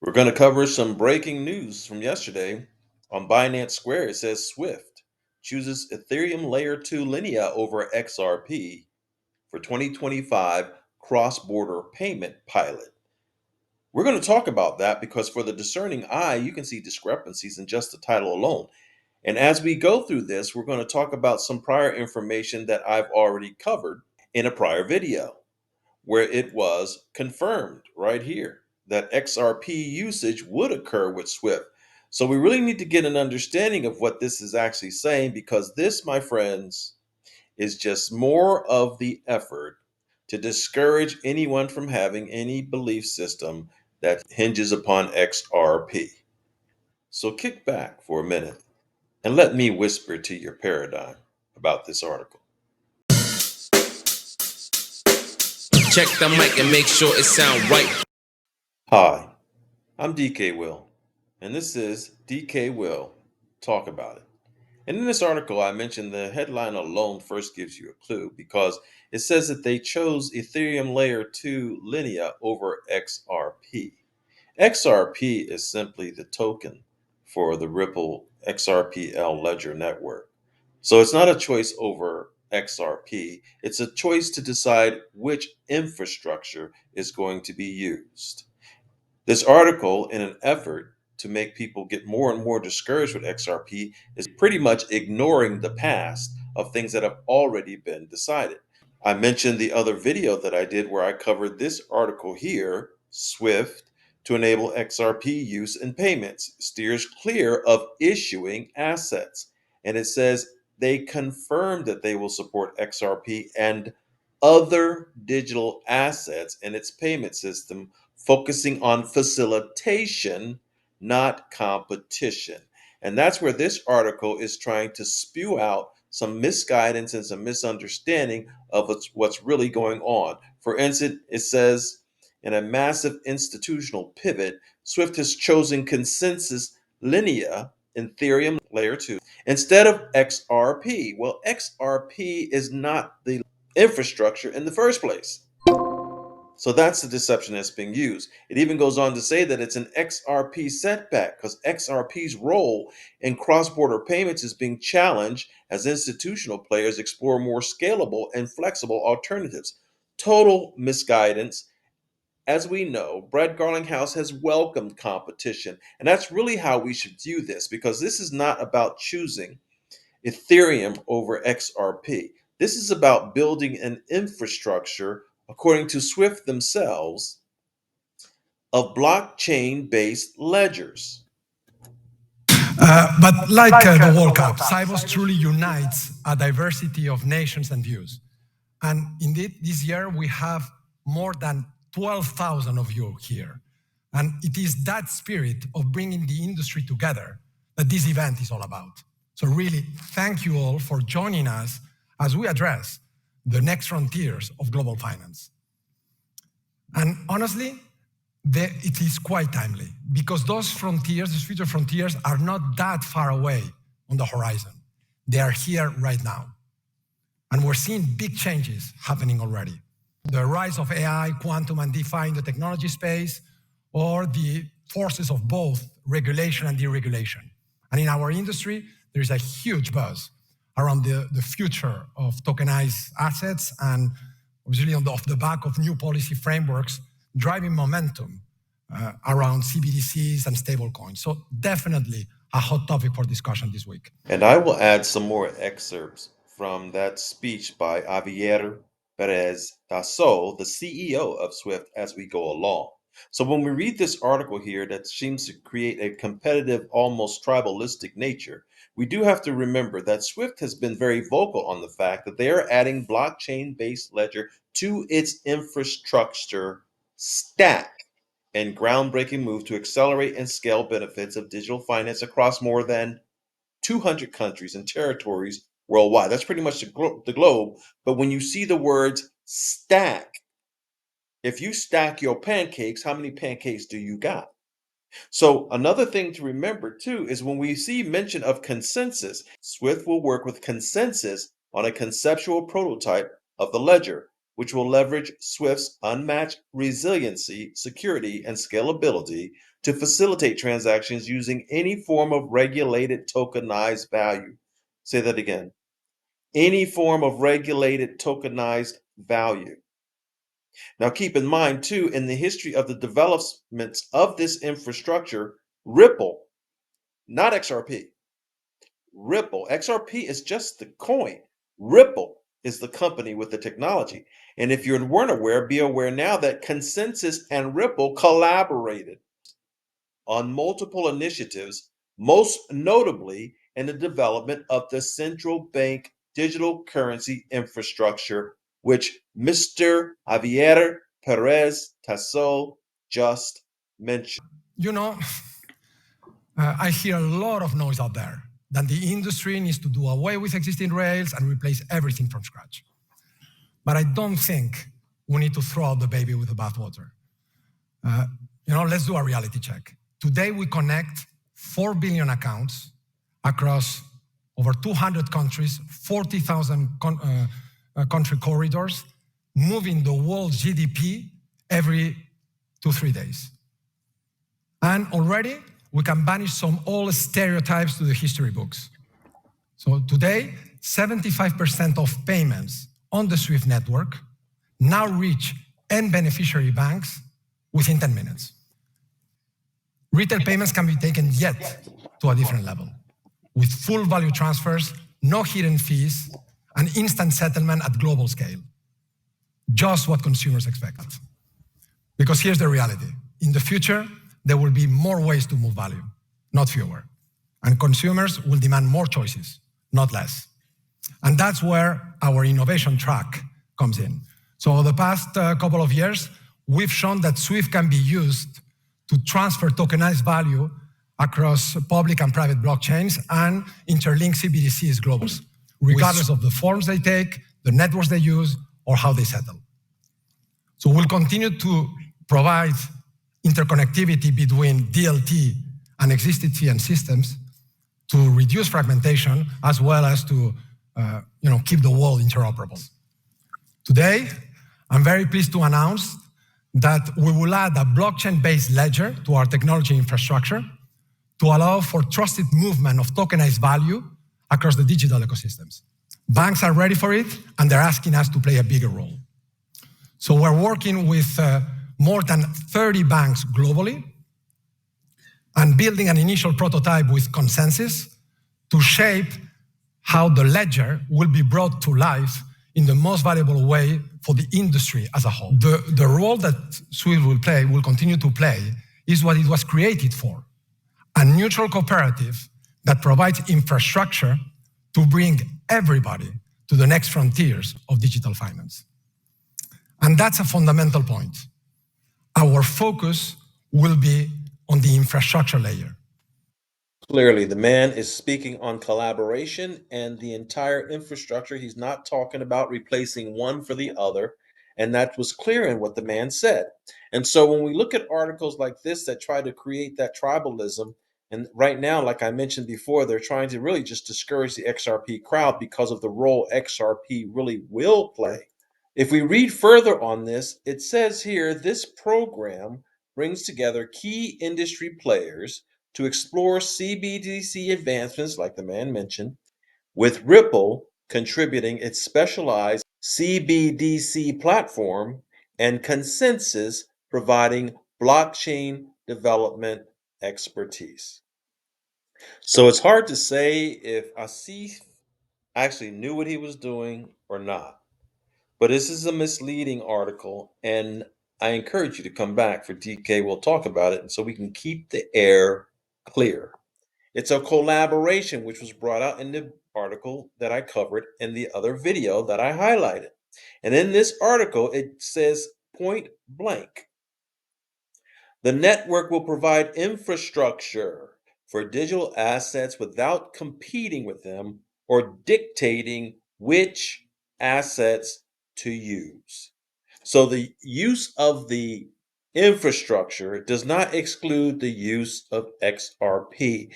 We're going to cover some breaking news from yesterday on Binance Square. It says Swift chooses Ethereum Layer 2 Linea over XRP for 2025 cross-border payment pilot. We're going to talk about that because for the discerning eye, you can see discrepancies in just the title alone. And as we go through this, we're going to talk about some prior information that I've already covered in a prior video, where it was confirmed right here that XRP usage would occur with Swift. So we really need to get an understanding of what this is actually saying, because this, my friends, is just more of the effort to discourage anyone from having any belief system that hinges upon XRP. So kick back for a minute and let me whisper to your paradigm about this article. Check the mic and make sure it sound right. Hi, I'm DKWILL, and this is DKWILL Talk About It. And in this article, I mentioned the headline alone first gives you a clue, because it says that they chose Ethereum Layer 2 Linea over XRP. XRP is simply the token for the Ripple XRPL ledger network. So it's not a choice over XRP, it's a choice to decide which infrastructure is going to be used. This article, in an effort to make people get more and more discouraged with XRP, is pretty much ignoring the past of things that have already been decided. I mentioned the other video that I did where I covered this article here: Swift, to enable XRP use in payments, steers clear of issuing assets. And it says they confirmed that they will support XRP and other digital assets in its payment system, focusing on facilitation, not competition. And that's where this article is trying to spew out some misguidance and some misunderstanding of what's really going on. For instance, it says in a massive institutional pivot, Swift has chosen consensus Linea in Ethereum Layer 2 instead of XRP. Well, XRP is not the infrastructure in the first place. So that's the deception that's being used. It even goes on to say that it's an XRP setback because XRP's role in cross border payments is being challenged as institutional players explore more scalable and flexible alternatives. Total misguidance. As we know, Brett Garlinghouse has welcomed competition. And that's really how we should view this, because this is not about choosing Ethereum over XRP. This is about building an infrastructure, according to Swift themselves, of blockchain based ledgers. But like the World Cup, Cybos truly unites a diversity of nations and views. And indeed, this year we have more than 12,000 of you here. And it is that spirit of bringing the industry together that this event is all about. So really, thank you all for joining us as we address the next frontiers of global finance. And honestly, it is quite timely, because those frontiers, those future frontiers, are not that far away on the horizon. They are here right now. And we're seeing big changes happening already. The rise of AI, quantum, and DeFi in the technology space, or the forces of both regulation and deregulation. And in our industry, there's a huge buzz around the future of tokenized assets, and obviously off the back of new policy frameworks driving momentum around CBDCs and stablecoins. So definitely a hot topic for discussion this week. And I will add some more excerpts from that speech by Javier Perez Dasso, the CEO of Swift, as we go along. So when we read this article here that seems to create a competitive, almost tribalistic nature, we do have to remember that Swift has been very vocal on the fact that they are adding blockchain-based ledger to its infrastructure stack, and groundbreaking move to accelerate and scale benefits of digital finance across more than 200 countries and territories worldwide. That's pretty much the globe. But when you see the words stack, if you stack your pancakes, how many pancakes do you got? So another thing to remember too is when we see mention of consensus, Swift will work with consensus on a conceptual prototype of the ledger. which will leverage SWIFT's unmatched resiliency, security, and scalability to facilitate transactions using any form of regulated tokenized value. Say that again. Any form of regulated tokenized value. Now, keep in mind, too, in the history of the developments of this infrastructure, Ripple, not XRP, Ripple, XRP is just the coin. Ripple is the company with the technology. And if you weren't aware, be aware now that Consensus and Ripple collaborated on multiple initiatives, most notably in the development of the central bank digital currency infrastructure, which Mr. Javier Perez Tasso just mentioned. You know, I hear a lot of noise out there that the industry needs to do away with existing rails and replace everything from scratch. But I don't think we need to throw out the baby with the bathwater. Let's do a reality check. Today, we connect 4 billion accounts across over 200 countries, 40,000 country corridors, moving the world's GDP every 2-3 days. And already, we can banish some old stereotypes to the history books. So today, 75% of payments on the SWIFT network now reach end beneficiary banks within 10 minutes. Retail payments can be taken yet to a different level, with full value transfers, no hidden fees, and instant settlement at global scale. Just what consumers expect. Because here's the reality. In the future, there will be more ways to move value, not fewer. And consumers will demand more choices, not less. And that's where our innovation track comes in. So the past couple of years, we've shown that SWIFT can be used to transfer tokenized value across public and private blockchains and interlink CBDCs globally, regardless of the forms they take, the networks they use, or how they settle. So we'll continue to provide interconnectivity between DLT and existing fiat systems to reduce fragmentation, as well as to keep the world interoperable. Today, I'm very pleased to announce that we will add a blockchain-based ledger to our technology infrastructure to allow for trusted movement of tokenized value across the digital ecosystems. Banks are ready for it, and they're asking us to play a bigger role. So we're working with more than 30 banks globally and building an initial prototype with Consensus to shape how the ledger will be brought to life in the most valuable way for the industry as a whole. The role that SWIFT will continue to play is what it was created for, a neutral cooperative that provides infrastructure to bring everybody to the next frontiers of digital finance. And that's a fundamental point. Our focus will be on the infrastructure layer. Clearly, the man is speaking on collaboration and the entire infrastructure. He's not talking about replacing one for the other. And that was clear in what the man said. And so when we look at articles like this that try to create that tribalism, and right now, like I mentioned before, they're trying to really just discourage the XRP crowd because of the role XRP really will play. If we read further on this, it says here, this program brings together key industry players to explore CBDC advancements, like the man mentioned, with Ripple contributing its specialized CBDC platform and Consensus providing blockchain development expertise. So it's hard to say if Asif actually knew what he was doing or not. But this is a misleading article, and I encourage you to come back for DK. We'll talk about it, and so we can keep the air clear. It's a collaboration, which was brought out in the article that I covered in the other video that I highlighted. And in this article, it says point blank, the network will provide infrastructure for digital assets without competing with them or dictating which assets to use. So the use of the infrastructure does not exclude the use of XRP.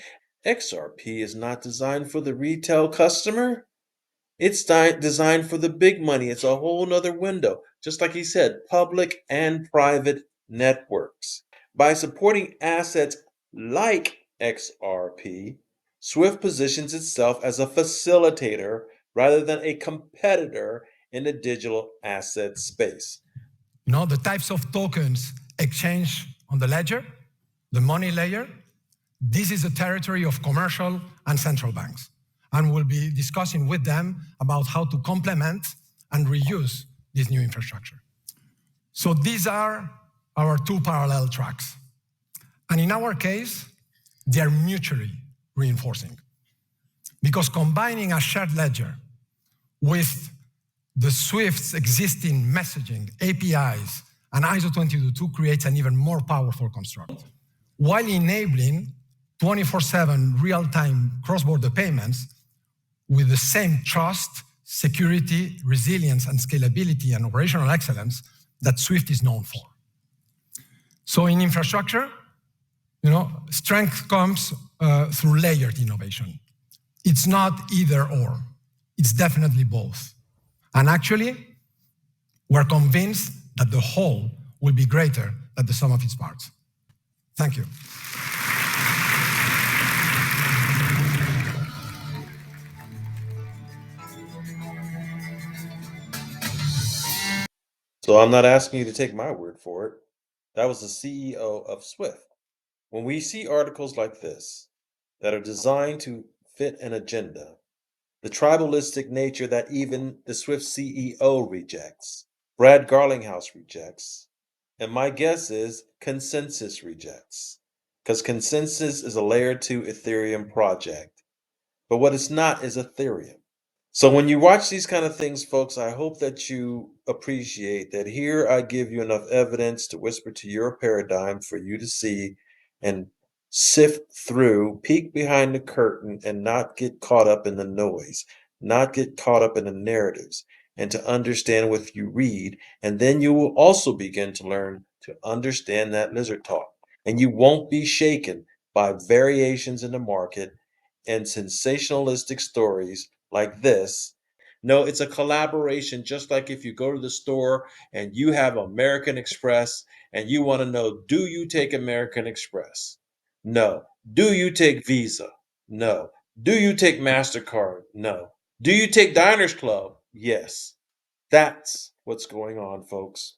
XRP is not designed for the retail customer. It's designed for the big money. It's a whole nother window. Just like he said, public and private networks. By supporting assets like XRP, SWIFT positions itself as a facilitator rather than a competitor in the digital asset space. The types of tokens exchanged on the ledger, the money layer, this is a territory of commercial and central banks. And we'll be discussing with them about how to complement and reuse this new infrastructure. So these are our two parallel tracks. And in our case, they're mutually reinforcing. Because combining a shared ledger with the SWIFT's existing messaging, APIs, and ISO 222 creates an even more powerful construct, while enabling 24/7 real-time cross-border payments with the same trust, security, resilience, and scalability and operational excellence that SWIFT is known for. So in infrastructure, strength comes through layered innovation. It's not either or, it's definitely both. And actually, we're convinced that the whole will be greater than the sum of its parts. Thank you. So I'm not asking you to take my word for it. That was the CEO of SWIFT. When we see articles like this that are designed to fit an agenda, the tribalistic nature that even the SWIFT CEO rejects, Brad Garlinghouse rejects, and my guess is Consensus rejects, because Consensus is a layer 2 Ethereum project. But what it's not is Ethereum. So when you watch these kind of things, folks, I hope that you appreciate that here I give you enough evidence to whisper to your paradigm for you to see and sift through, peek behind the curtain, and not get caught up in the noise, not get caught up in the narratives, and to understand what you read. And then you will also begin to learn to understand that lizard talk. And you won't be shaken by variations in the market and sensationalistic stories like this. No, it's a collaboration, just like if you go to the store and you have American Express and you want to know, do you take American Express? No. Do you take Visa? No. Do you take MasterCard? No. Do you take Diners Club? Yes. That's what's going on, folks.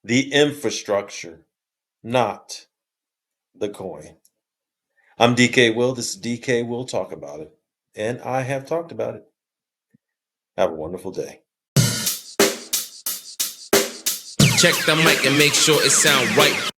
The infrastructure, not the coin. I'm DKWILL. This is DKWILL Talk About It. And I have talked about it. Have a wonderful day. Check the mic and make sure it sound right.